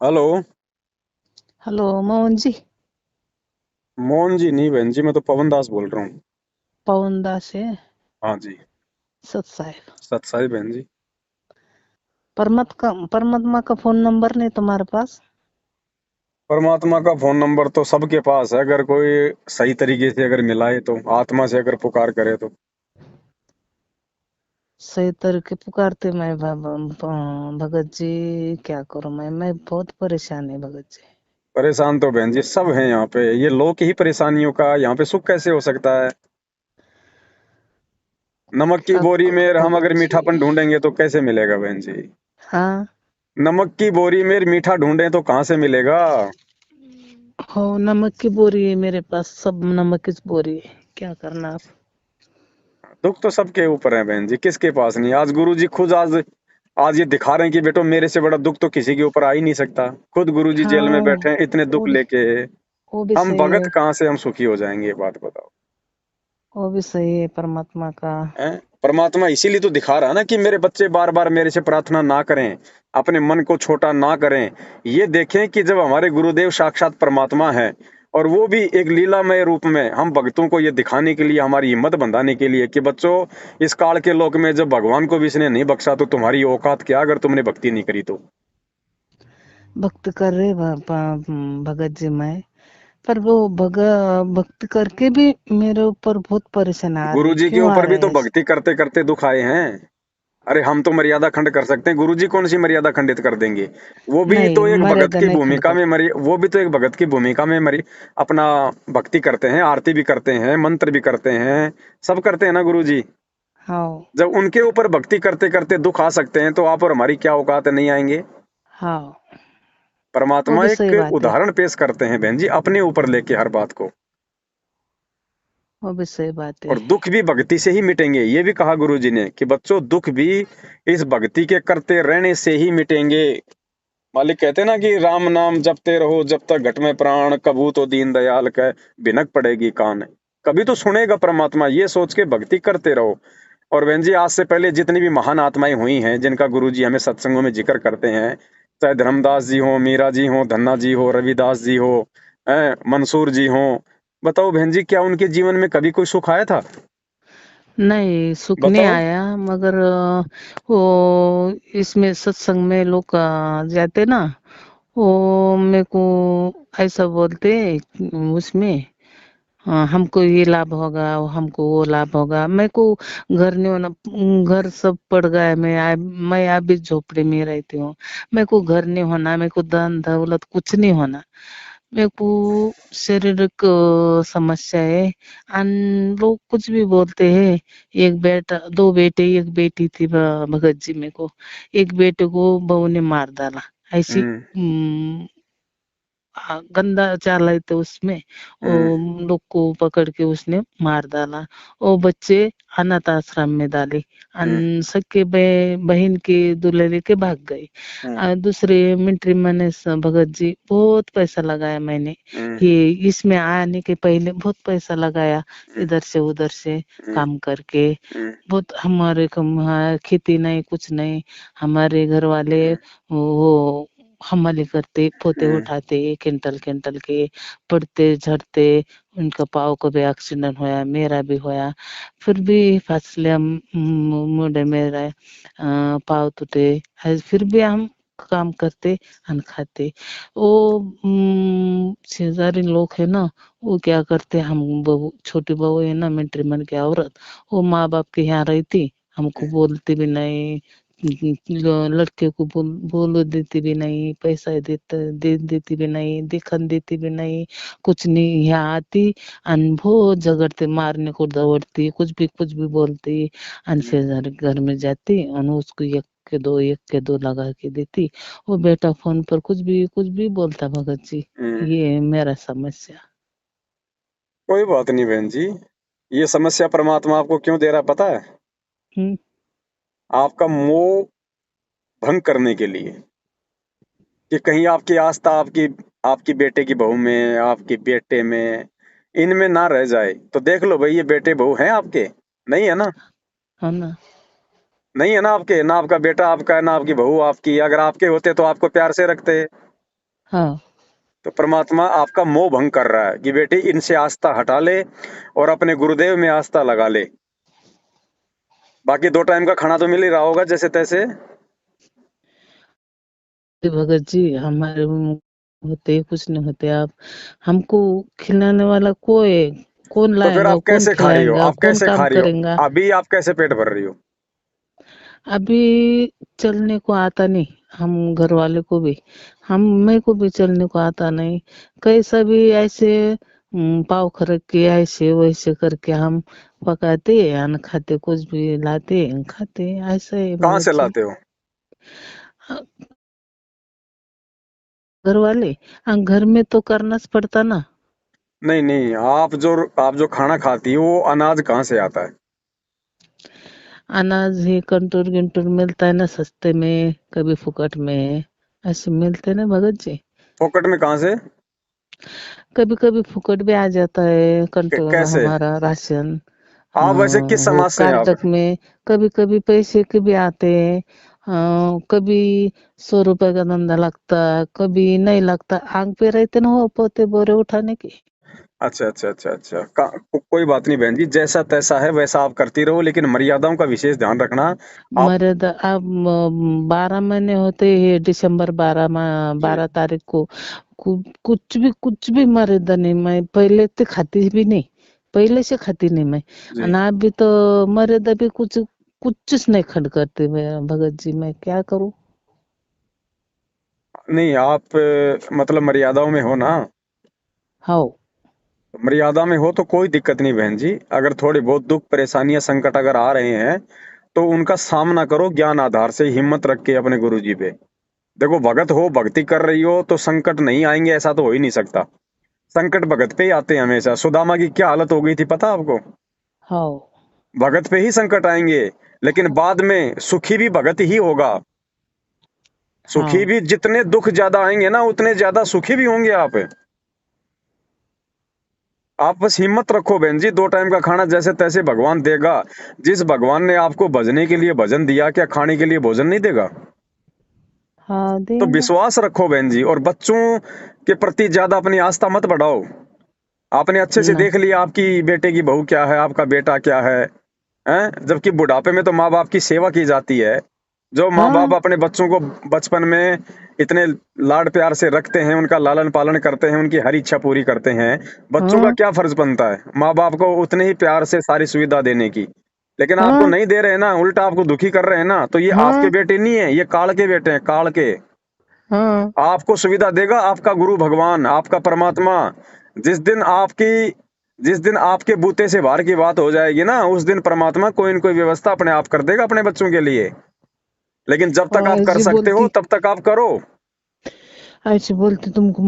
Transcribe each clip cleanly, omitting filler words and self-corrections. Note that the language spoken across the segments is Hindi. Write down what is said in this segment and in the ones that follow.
हेलो। हेलो मोहन जी। मोहन जी नहीं बहन जी, मैं तो पवन दास बोल रहा हूँ। पवन दास है। हाँ जी। सत साहेब। सत साई बहन जी। परमात्मा का फोन नंबर नहीं तुम्हारे पास? परमात्मा का फोन नंबर तो सबके पास है, अगर कोई सही तरीके से अगर मिलाए तो, आत्मा से अगर पुकार करे तो। सही तरह पुकारते मैं भगत जी। क्या करूं मैं बहुत परेशान है भगत जी। परेशान तो बहन जी सब हैं यहाँ पे, ये लोग ही परेशानियों का, यहाँ पे सुख कैसे हो सकता है? नमक की क्या बोरी में करूं हम भगत अगर जी। मीठापन ढूंढेंगे तो कैसे मिलेगा बहन जी? हाँ। नमक की बोरी में मीठा ढूंढे तो कहाँ से मिलेगा? हो नमक की बोरी है मेरे पास, सब नमक की बोरी है। क्या करना आप? दुख तो सबके ऊपर है बहन जी, किसके पास नहीं। आज गुरु जी खुद आज आज ये दिखा रहे हैं कि बेटो मेरे से बड़ा दुख तो किसी के ऊपर आ ही नहीं सकता। खुद गुरु जी हाँ जेल में बैठे हैं इतने वो दुख भी लेके। वो भी हम सही भगत है। कहाँ से हम सुखी हो जाएंगे, ये बात बताओ। वो भी सही है परमात्मा का। हैं? परमात्मा इसीलिए तो दिखा रहा है ना कि मेरे बच्चे बार बार मेरे से प्रार्थना ना करें, अपने मन को छोटा ना करें। ये देखें कि जब हमारे गुरुदेव साक्षात परमात्मा है, और वो भी एक लीलामय रूप में, हम भक्तों को ये दिखाने के लिए, हमारी हिम्मत बंधाने के लिए कि बच्चों, इस काल के लोक में जब भगवान को भी इसने नहीं बख्शा तो तुम्हारी औकात क्या अगर तुमने भक्ति नहीं करी तो। भक्त कर रहे भगत जी मैं। पर वो भक्ति करके भी मेरे ऊपर बहुत परेशान आ गुरु रहे। जी के क्यों आ ऊपर भी रहे तो हैं ऐसे? भक्ति करते करते दुख आए हैं। अरे हम तो मर्यादा खंड कर सकते हैं, गुरुजी कौन सी मर्यादा खंडित कर देंगे? वो भी नहीं, तो एक भगत मर्यादा की नहीं खंड भूमिका में करते। मरी, वो भी तो एक भगत की भूमिका में मरी। अपना भक्ति करते हैं, आरती भी करते हैं, मंत्र भी करते हैं, सब करते हैं ना गुरुजी। हाँ। जब उनके ऊपर भक्ति करते करते दुख आ सकते हैं तो आप और हमारी क्या औकात है, नहीं आएंगे? हाँ। वो परमात्मा भी एक सही बात है। उदाहरण पेश करते हैं बहन जी, अपने ऊपर लेके हर बात को। वो भी सही बात है। और दुख भी भक्ति से ही मिटेंगे, ये भी कहा गुरु जी ने कि बच्चों दुख भी इस भक्ति के करते रहने से ही मिटेंगे। मालिक कहते हैं ना कि राम नाम जपते रहो जब तक घट में प्राण, कबू तो दीन दयाल कह भिनक पड़ेगी कान। कभी तो सुनेगा परमात्मा, ये सोच के भक्ति करते रहो। और बहन जी आज से पहले जितनी भी महान आत्माएं हुई हैं जिनका गुरु जी हमें सत्संगों में जिक्र करते हैं, चाहे धर्मदास जी हो, मीरा जी हो, धन्ना जी हो, रविदास जी हो, मंसूर जी हो, बताओ बहन जी क्या उनके जीवन में कभी कोई सुख आया था? नहीं, सुख नहीं बताओ। आया मगर वो इसमें सत्संग में लोग जाते ना, वो मेरे को ऐसा बोलते उसमें। हाँ, हमको ये लाभ होगा, हमको वो लाभ होगा। मेरे को घर नहीं होना। घर सब पड़ गया। मैं अभी झोपड़ी में रहती हूँ। मेरे को घर नहीं होना, मेरे को धन दौलत कुछ नहीं होना। मेरे को शारीरिक समस्या है। अन लोग कुछ भी बोलते हैं। एक बेटा, दो बेटे, एक बेटी थी भगत जी। मेरे को एक बेटे को बहू ने मार डाला। ऐसी हम्म। गंदा चाल है तो उसमें वो हम्म। लोग को पकड़ के उसने मार डाला। वो बच्चे अनाथ आश्रम में डाले। हम्म। सके बहन के दूल्हे लेके भाग गए। हम्म। दूसरे मिलिट्री मैंने भगत जी बहुत पैसा लगाया मैंने। हम्म। ये इसमें आने के पहले बहुत पैसा लगाया, हम्म। इधर से उधर से हम्म। काम करके। हम्म। बहुत हमारे कम खेती नहीं, कुछ नहीं। हमारे घर वाले हम्म। वो हमारे करते, पोते हम्म। उठाते किंटल किंटल के, पड़ते झड़ते। उनका पाँव को भी एक्सीडेंट होया, मेरा भी होया। फिर भी फासले मुंडे मेरा पाँव टूटे। फिर भी हम काम करते, अन खाते। वो शेजारी लोग है ना, वो क्या करते, हम बहू, छोटी बहू है ना, मिलिट्री मैन की औरत, वो माँ बाप के यहाँ रहती। हमको बोलती भी नहीं, लड़के को बोलो देती भी नहीं, पैसा दे देती भी नहीं, दिखन देती भी नहीं, कुछ नहीं। यहाँ आती अन बहुत झगड़ते, मारने को दौड़ती, कुछ भी बोलती। अन हम्म। शेजारी घर में जाती अन उसको एक के दो लगा के देती। वो बेटा फोन पर कुछ भी बोलता भगत जी। हम्म। ये है मेरा समस्या। कोई बात नहीं बहन जी, ये समस्या परमात्मा आपको क्यों दे रहा है पता है? हम्म। आपका मोह भंग करने के लिए, कि कहीं आपकी आस्था आपकी आपकी बेटे की बहू में, आपके बेटे में, इनमें ना रह जाए। तो देख लो भाई, ये बेटे बहू हैं आपके? नहीं है ना? है ना? नहीं है ना आपके, ना आपका बेटा आपका है, ना आपकी बहू आपकी। अगर आपके होते तो आपको प्यार से रखते, हाँ। तो परमात्मा आपका मोह भंग कर रहा है कि बेटी इनसे आस्था हटा ले और अपने गुरुदेव में आस्था लगा ले। बाकी 2 टाइम का खाना तो मिल ही रहा होगा जैसे तैसे। भगत जी हमारे होते कुछ नहीं होते आप, हमको खिलाने वाला कोई, कौन तो फिर लाएगा, आप कौन कैसे खा रही हो? खिलाएगा, आप कौन कैसे काम खा रही हो? करेगा। अभी आप कैसे पेट भर रही हो? अभी चलने को आता नहीं, हम घर वाले को भी, हम मेरे को भी चलने को आता नहीं। कैसा भी ऐसे पाव खरक के ऐसे वैसे करके हम पकाते और खाते, कुछ भी लाते खाते, ऐसा है कहाँ भगत से जी। लाते हो? हाँ, घर वाले, हाँ, घर में तो करना पड़ता ना। नहीं नहीं, आप जो खाना खाती हो वो अनाज कहाँ से आता है? अनाज ही कंटूर गिंटूर मिलता है ना सस्ते में, कभी फुकट में, ऐसे मिलते ना भगत जी। पॉकेट में कहाँ से? कभी कभी फुकट भी आ जाता है कंटूर कैसे? हमारा राशन। आप वैसे किस वो समाज से हैं आप? कार्डक में कभी कभी पैसे के भी आते हैं। कभी 100 रुपए का धंधा लगता, कभी नहीं लगता, आंख पे रहते ना हो पोते बोरे उठाने की। अच्छा अच्छा अच्छा अच्छा, कोई बात नहीं बहन जी, जैसा तैसा है वैसा आप करती रहो, लेकिन मर्यादाओं का विशेष ध्यान रखना। आप मर्यादा अब 12 महीने होते हैं, दिसंबर 12 तारीख को कुछ भी मर्यादा नहीं, मैं पहले तो खाती भी नहीं, पहले से खाती नहीं मैं। जी, और अभी तो मर्यादा भी कुछ कुछ नहीं खंड करते मैं भगत जी, मैं क्या करूं। नहीं आप मतलब मर्यादाओं में हो ना? हाँ। मर्यादा में हो तो कोई दिक्कत नहीं बहन जी। अगर थोड़े बहुत दुख परेशानियां संकट अगर आ रहे हैं तो उनका सामना करो ज्ञान आधार से, हिम्मत रख के अपने गुरु जी पे। देखो, भगत हो, भक्ति कर रही हो तो संकट नहीं आएंगे ऐसा तो हो ही नहीं सकता। संकट भगत पे ही आते हैं हमेशा। सुदामा की क्या हालत हो गई थी पता आपको? हाँ। भगत पे ही संकट आएंगे, लेकिन बाद में सुखी भी भगत ही होगा। सुखी हाँ। भी, जितने दुख ज्यादा आएंगे ना उतने ज्यादा सुखी भी होंगे आप बस हिम्मत रखो बहन जी। 2 टाइम का खाना जैसे तैसे भगवान देगा। जिस भगवान ने आपको भजने के लिए भजन दिया, क्या खाने के लिए भोजन नहीं देगा? हाँ तो देंगे। विश्वास रखो बहन जी, और बच्चों के प्रति ज्यादा अपनी आस्था मत बढ़ाओ। आपने अच्छे से ना। देख लिया आपकी बेटे की बहू क्या है, आपका बेटा क्या है, हैं? जबकि बुढ़ापे में तो माँ बाप की सेवा की जाती है। जो माँ बाप हाँ। अपने बच्चों को बचपन में इतने लाड प्यार से रखते हैं, उनका लालन पालन करते हैं, उनकी हर इच्छा पूरी करते हैं, बच्चों का हाँ। क्या फर्ज बनता है माँ बाप को उतने ही प्यार से सारी सुविधा देने की। लेकिन आपको हाँ। नहीं दे रहे हैं ना, उल्टा आपको दुखी कर रहे हैं ना, तो ये आपके हाँ। बेटे नहीं है, ये काल के बेटे हैं, काल के। हाँ। आपको सुविधा देगा आपका गुरु भगवान, आपका परमात्मा। जिस दिन आपकी जिस दिन आपके बूते से बाहर की बात हो जाएगी ना, उस दिन परमात्मा कोई न कोई व्यवस्था अपने आप कर देगा अपने बच्चों के लिए। लेकिन जब तक हाँ आप कर ऐसी सकते हो बोलती, तब तक आप करो। ऐसे बोलते तुमको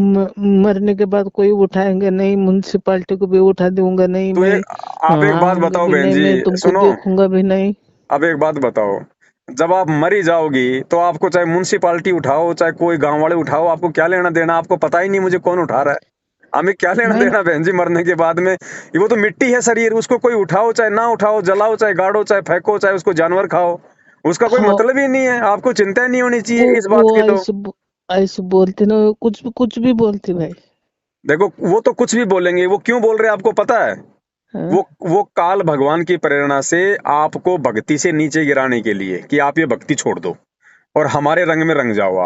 मरने के बाद कोई उठाएंगे नहीं, म्युनिसिपालिटी को भी उठा दूंगा नहीं तो मैं, ये, आप एक बात आऊंगा बताओ भी बहन नहीं जी, मैं, तुमको सुनो, देखूंगा भी नहीं। अब एक बात बताओ, जब आप मरी जाओगी तो आपको चाहे म्यूनसिपालिटी उठाओ चाहे कोई गांव वाले उठाओ, आपको क्या लेना देना? आपको पता ही नहीं मुझे कौन उठा रहा है। हमें क्या लेना मैं देना बहन जी मरने के बाद में? ये वो तो मिट्टी है शरीर, उसको कोई उठाओ चाहे ना उठाओ, जलाओ चाहे गाड़ो चाहे फेंको चाहे उसको जानवर खाओ, उसका कोई हाँ, मतलब ही नहीं है। आपको चिंता ही नहीं होनी वो चाहिए इस वो बात की तो। ऐसे बोलते ना, कुछ भी बोलते भाई। देखो, वो तो कुछ भी बोलेंगे, वो क्यों बोल रहे हैं आपको पता है? हाँ। वो काल भगवान की प्रेरणा से आपको भक्ति से नीचे गिराने के लिए, कि आप ये भक्ति छोड़ दो और हमारे रंग में रंग जाओ।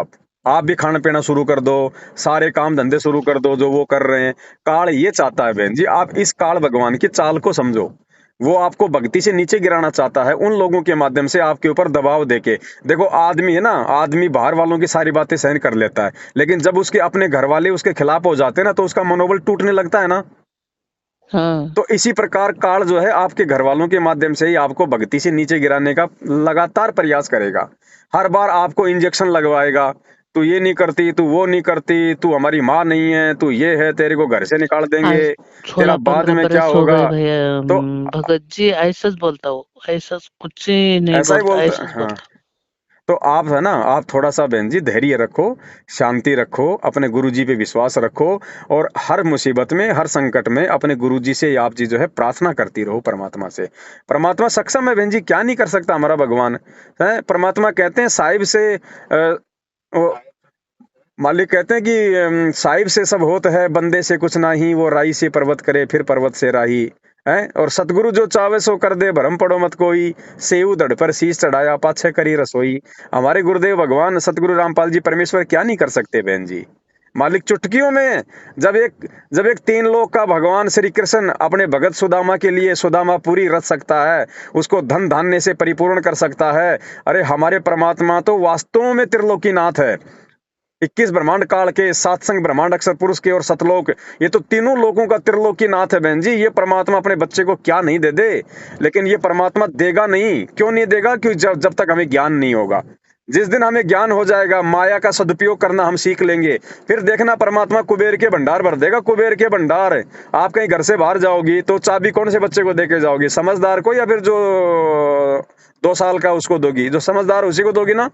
आप भी खाना पीना शुरू कर दो, सारे काम धंधे शुरू कर दो जो वो कर रहे हैं। काल ये चाहता है बहन जी, आप इस काल भगवान की चाल को समझो। वो आपको भक्ति से नीचे गिराना चाहता है उन लोगों के माध्यम से, आपके ऊपर दबाव देके। देखो, आदमी है ना, आदमी बाहर वालों की सारी बातें सहन कर लेता है, लेकिन जब उसके अपने घर वाले उसके खिलाफ हो जाते हैं ना, तो उसका मनोबल टूटने लगता है ना। हाँ। तो इसी प्रकार काल जो है आपके घर वालों के माध्यम से ही आपको भक्ति से नीचे गिराने का लगातार प्रयास करेगा। हर बार आपको इंजेक्शन लगवाएगा, तू ये नहीं करती, तू वो नहीं करती, तू हमारी माँ नहीं है, तू ये है, तेरे को घर से निकाल देंगे, आज तेरा सोलह बाद पंद्रह में क्या बरस हो होगा। गए भैया, तो भगत जी ऐसा बोलता हो, ऐसा कुछ ही नहीं ऐसा ही बोलता, बोलता ऐसा हाँ। बोलता। तो आप है ना, आप थोड़ा सा बहन जी धैर्य रखो, शांति रखो, अपने गुरु जी पे विश्वास रखो, और हर मुसीबत में हर संकट में अपने गुरु जी से आप जी जो है प्रार्थना करती रहो परमात्मा से। परमात्मा सक्षम है बहन जी, क्या नहीं कर सकता हमारा भगवान है। परमात्मा कहते हैं साहिब से मालिक कहते हैं कि साहिब से सब होत है, बंदे से कुछ नाही, वो राई से पर्वत करे, फिर पर्वत से राही है। और सतगुरु जो चावे सो कर दे, भरम पड़ो मत कोई, सेऊ धड़ पर शीश चढ़ाया, पाछे करी रसोई। हमारे गुरुदेव भगवान सतगुरु रामपाल जी परमेश्वर क्या नहीं कर सकते बहन जी। मालिक चुटकियों में, जब एक तीन लोक का भगवान श्री कृष्ण अपने भगत सुदामा के लिए सुदामा पूरी रच सकता है, उसको धन धान्य से परिपूर्ण कर सकता है। अरे हमारे परमात्मा तो वास्तव में त्रिलोकीनाथ है। 21 ब्रह्मांड काल के, सातसंग ब्रह्मांड, अक्षर पुरुष के और सतलोक, ये तो तीनों लोगों का त्रिलोकीनाथ है बहन जी। ये परमात्मा अपने बच्चे को क्या नहीं दे दे, लेकिन ये परमात्मा देगा नहीं। क्यों नहीं देगा? क्योंकि जब तक हमें ज्ञान नहीं होगा। जिस दिन हमें ज्ञान हो जाएगा, माया का सदुपयोग करना हम सीख लेंगे, फिर देखना परमात्मा कुबेर के भंडार भर देगा। कुबेर के भंडार। आप कहीं घर से बाहर जाओगी तो चाबी कौन से बच्चे को देके जाओगी? समझदार को, या फिर जो 2 साल का उसको दोगी? जो समझदार उसी को दोगी ना।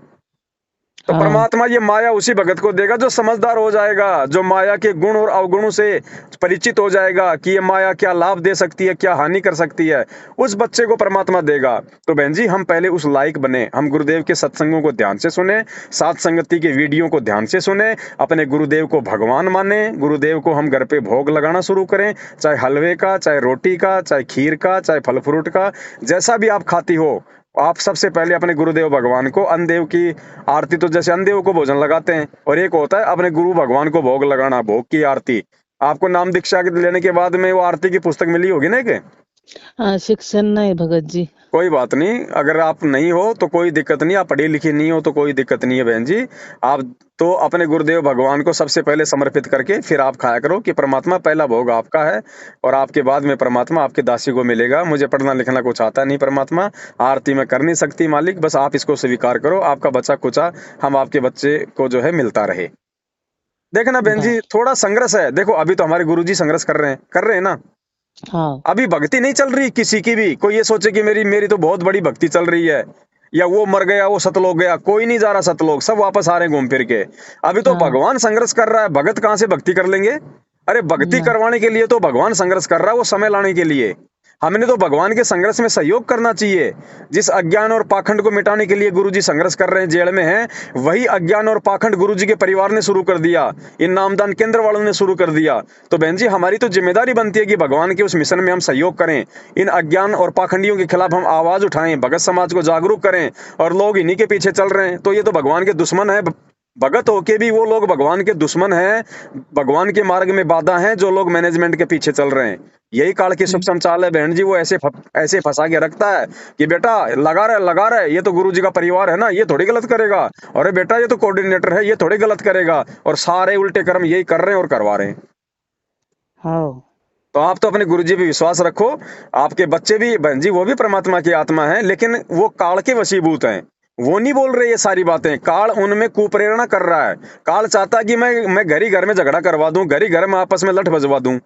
तो हाँ परमात्मा ये माया उसी भगत को देगा जो समझदार हो जाएगा, जो माया के गुण और अवगुणों से परिचित हो जाएगा कि ये माया क्या लाभ दे सकती है, क्या हानि कर सकती है, उस बच्चे को परमात्मा देगा। तो बहन जी, हम पहले उस लायक बने, हम गुरुदेव के सत्संगों को ध्यान से सुने, सात संगति के वीडियो को ध्यान से सुने, अपने गुरुदेव को भगवान माने, गुरुदेव को हम घर पे भोग लगाना शुरू करें, चाहे हलवे का, चाहे रोटी का, चाहे खीर का, चाहे फल फ्रूट का, जैसा भी आप खाती हो। आप सबसे पहले अपने गुरुदेव भगवान को, अन्नदेव की आरती, तो जैसे अन्नदेव को भोजन लगाते हैं, और एक होता है अपने गुरु भगवान को भोग लगाना, भोग की आरती। आपको नाम दीक्षा लेने के बाद में वो आरती की पुस्तक मिली होगी ना कि? शिक्षण नहीं भगत जी। कोई बात नहीं, अगर आप नहीं हो तो कोई दिक्कत नहीं, आप पढ़ी लिखी नहीं हो तो कोई दिक्कत नहीं है बहन जी। आप तो अपने गुरुदेव भगवान को सबसे पहले समर्पित करके फिर आप खाया करो कि परमात्मा पहला भोग आपका है, और आपके बाद में परमात्मा आपके दासी को मिलेगा। मुझे पढ़ना लिखना कुछ आता नहीं परमात्मा, आरती में कर नहीं सकती मालिक, बस आप इसको स्वीकार करो। आपका बच्चा कुचा हम आपके बच्चे को जो है मिलता रहे। देखना बहन जी, थोड़ा संघर्ष है। देखो अभी तो हमारे गुरुजी संघर्ष कर रहे हैं ना। हाँ अभी भक्ति नहीं चल रही किसी की भी। कोई ये सोचे कि मेरी मेरी तो बहुत बड़ी भक्ति चल रही है, या वो मर गया वो सतलोक गया, कोई नहीं जा रहा सतलोक, सब वापस आ रहे हैं घूम फिर के। अभी तो हाँ भगवान संघर्ष कर रहा है, भगत कहां से भक्ति कर लेंगे? अरे भक्ति ना करवाने के लिए तो भगवान संघर्ष कर रहा है, वो समय लाने के लिए। हमने तो भगवान के संघर्ष में सहयोग करना चाहिए। जिस अज्ञान और पाखंड को मिटाने के लिए गुरुजी संघर्ष कर रहे हैं, जेल में हैं, वही अज्ञान और पाखंड गुरुजी के परिवार ने शुरू कर दिया, इन नामदान केंद्र वालों ने शुरू कर दिया। तो बहन जी, हमारी तो जिम्मेदारी बनती है कि भगवान के उस मिशन में हम सहयोग करें, इन अज्ञान और पाखंडियों के खिलाफ हम आवाज उठाएं, भगत समाज को जागरूक करें। और लोग इन्हीं के पीछे चल रहे हैं, तो ये तो भगवान के दुश्मन है। भगत होके भी वो लोग भगवान के दुश्मन हैं, भगवान के मार्ग में बाधा हैं, जो लोग मैनेजमेंट के पीछे चल रहे हैं। यही काल की सूक्ष्म चाल है बहन जी। वो ऐसे फंसा के रखता है कि बेटा लगा रहे, ये तो गुरु जी का परिवार है ना, ये थोड़ी गलत करेगा। अरे बेटा ये तो कोऑर्डिनेटर है, ये थोड़ी गलत करेगा। और सारे उल्टे कर्म यही कर रहे हैं और करवा रहे हैं। हाँ तो आप तो अपने गुरु जी पे विश्वास रखो। आपके बच्चे भी बहन जी, वो भी परमात्मा की आत्मा है, लेकिन वो काल के वशीभूत हैं। वो नहीं बोल रहे ये सारी बातें, काल उनमें कुप्रेरणा कर रहा है। काल चाहता है कि मैं घर में झगड़ा करवा दूं, घर में आपस में लठ बजवा दूं।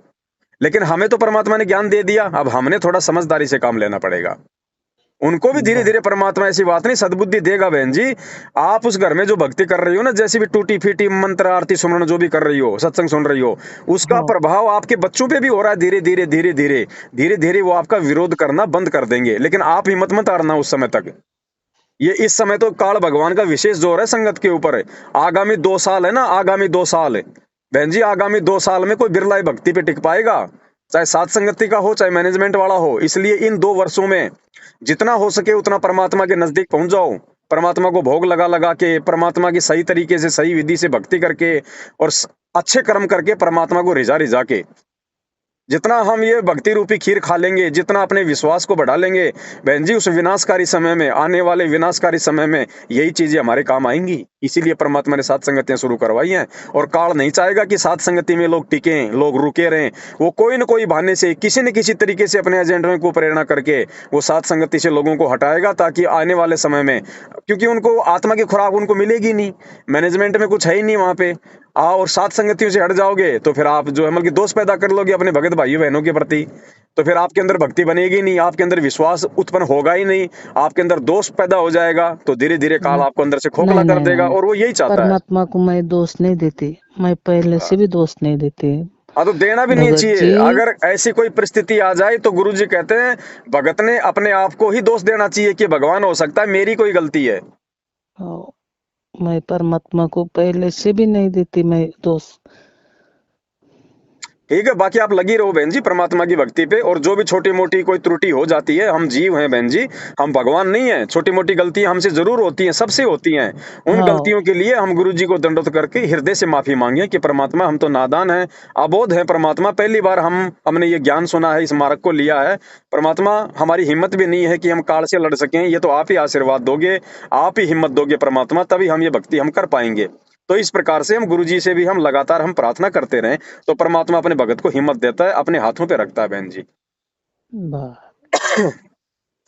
लेकिन हमें तो परमात्मा ने ज्ञान दे दिया, अब हमने थोड़ा समझदारी से काम लेना पड़ेगा। उनको भी धीरे धीरे परमात्मा, ऐसी बात नहीं, सद्बुद्धि देगा बहन जी। आप उस घर में जो भक्ति कर रही हो ना, जैसी भी टूटी फीटी मंत्र आरती सुमरन जो भी कर रही हो, सत्संग सुन रही हो, उसका हाँ प्रभाव आपके बच्चों पे भी हो रहा है। धीरे धीरे धीरे धीरे धीरे धीरे वो आपका विरोध करना बंद कर देंगे। लेकिन आप हिम्मत मत हारना उस समय तक। ये इस समय तो काल भगवान का विशेष जोर है संगत के ऊपर। आगामी 2 साल है ना, आगामी 2 साल बहन जी, आगामी 2 साल में कोई बिरला ही भक्ति पे टिक पाएगा, चाहे सात संगति का हो, चाहे मैनेजमेंट वाला हो। इसलिए इन 2 वर्षों में जितना हो सके उतना परमात्मा के नजदीक पहुंच जाओ। परमात्मा को भोग लगा लगा के, परमात्मा की सही तरीके से, सही विधि से भक्ति करके, और अच्छे कर्म करके, परमात्मा को रिझा रिझा के, जितना हम ये भक्ति रूपी खीर खा लेंगे, जितना अपने विश्वास को बढ़ा लेंगे बहन जी, उस विनाशकारी समय में, आने वाले विनाशकारी समय में यही चीजें हमारे काम आएंगी। इसीलिए परमात्मा ने सात संगतियां शुरू करवाई हैं। और काल नहीं चाहेगा कि सात संगति में लोग टिकें, लोग रुके रहें। वो कोई न कोई बहाने से, किसी न किसी तरीके से अपने एजेंडे को प्रेरणा करके वो सात संगति से लोगों को हटाएगा, ताकि आने वाले समय में, क्योंकि उनको आत्मा की खुराक उनको मिलेगी नहीं, मैनेजमेंट में कुछ है ही नहीं वहां पे। और सात संगतियों से हट जाओगे तो फिर आप जो है मतलब दोष पैदा कर लोगे अपने भगत भाइयों बहनों के प्रति, तो फिर आपके अंदर भक्ति बनेगी नहीं, आपके अंदर विश्वास उत्पन्न होगा ही नहीं, आपके अंदर दोष पैदा हो जाएगा। तो धीरे धीरे काल न- आपको अंदर से खोखला नहीं कर नहीं देगा, नहीं, और वो यही चाहता है। परमात्मा को मैं दोष नहीं देती, मैं पहले से भी दोष नहीं देती हाँ, तो देना भी नहीं भगत चाहिए। जी। अगर ऐसी कोई परिस्थिति आ जाए तो गुरु जी कहते हैं भगत ने अपने आप को ही दोष देना चाहिए कि भगवान हो सकता है मेरी कोई गलती है। हाँ, मैं परमात्मा को पहले से भी नहीं देती मैं दोष। ठीक है, बाकी आप लगी रहो बहन जी परमात्मा की भक्ति पे, और जो भी छोटी मोटी कोई त्रुटि हो जाती है, हम जीव हैं बहन जी, हम भगवान नहीं है। छोटी मोटी गलतियां हमसे जरूर होती हैं, सबसे होती हैं। उन हाँ गलतियों के लिए हम गुरु जी को दंडवत करके हृदय से माफी मांगे कि परमात्मा हम तो नादान हैं, अबोध है परमात्मा, पहली बार हमने ये ज्ञान सुना है, इस मार्ग को लिया है परमात्मा, हमारी हिम्मत भी नहीं है कि हम काल से लड़ सकें, ये तो आप ही आशीर्वाद दोगे, आप ही हिम्मत दोगे परमात्मा, तभी हम ये भक्ति हम कर पाएंगे। तो इस प्रकार से हम गुरु जी से भी हम लगातार हम प्रार्थना करते रहें, तो परमात्मा अपने भगत को हिम्मत देता है, अपने हाथों पे रखता है बहन जी। बा-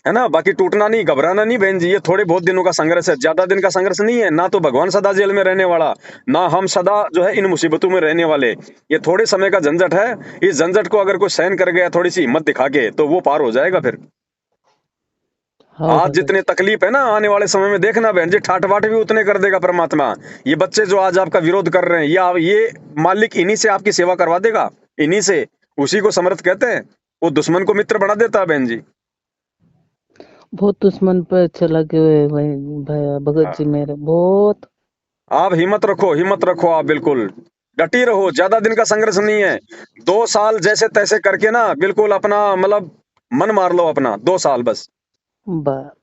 है ना, बाकी टूटना नहीं, घबराना नहीं बहन जी, ये थोड़े बहुत दिनों का संघर्ष है, ज्यादा दिन का संघर्ष नहीं है। ना तो भगवान सदा जेल में रहने वाला, ना हम सदा जो है इन मुसीबतों में रहने वाले, ये थोड़े समय का झंझट है। इस झंझट को अगर कोई सहन कर गया थोड़ी सी हिम्मत दिखा के, तो वो पार हो जाएगा फिर। हाँ आज भगत जितने जी। तकलीफ है ना, आने वाले समय में देखना बहन जी, ठाट बाट भी उतने कर देगा परमात्मा। ये बच्चे जो आज आपका विरोध कर रहे हैं, ये मालिक इन्हीं से आपकी सेवा करवा देगा, इन्हीं से। उसी को समर्थ कहते हैं, वो दुश्मन को मित्र बना देता है बहन जी। बहुत दुश्मन पे चला गए भाई, भगत जी हाँ, मेरे बहुत। आप हिम्मत रखो, हिम्मत रखो, आप बिल्कुल डटी रहो, ज्यादा दिन का संघर्ष नहीं है। 2 साल जैसे तैसे करके ना बिल्कुल अपना मतलब मन मार लो अपना, 2 साल बस। बा